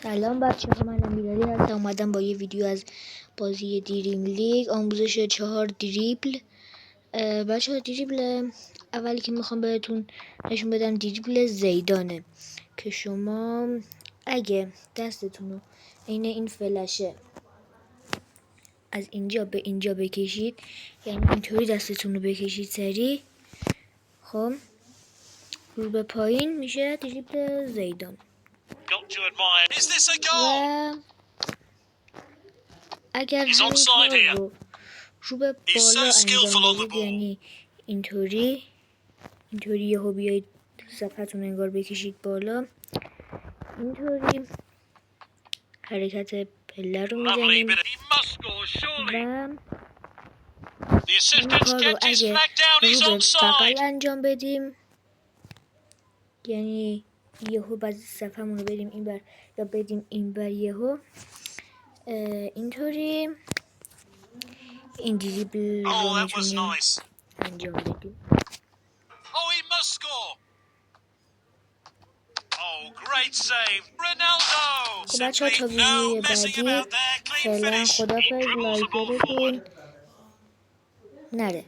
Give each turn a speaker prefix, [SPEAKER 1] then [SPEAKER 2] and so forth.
[SPEAKER 1] سلام بچه ها، من امیرعلی هستم. اومدم با یه ویدیو از بازی دریم لیگ آموزش 4 دریبل. بچه ها دریبل اولی که میخوام بهتون نشون بدم دریبل زیدانه که شما اگه دستتون رو این فلشه از اینجا به اینجا بکشید، یعنی اینطوری دستتون رو بکشید سریع، خب رو به پایین میشه دریبل زیدان. و اگر همین کار رو به بالا انجام بدید، یعنی اینطوری یهو بیایید صفحتون انگار بکشید بالا، اینطوری حرکت پله رو میزنیم و همین کار رو اگه رو به بغل انجام بدیم، یعنی یهو بعضی صفحمون رو بدیم این بر یا بدیم این بر، یهو اینطوری این دریبل رو میتونیم انجام بدیم. خب بچه ها، تا ویدیوی بعدی فعلا خدافظ. لایک یادتون نره.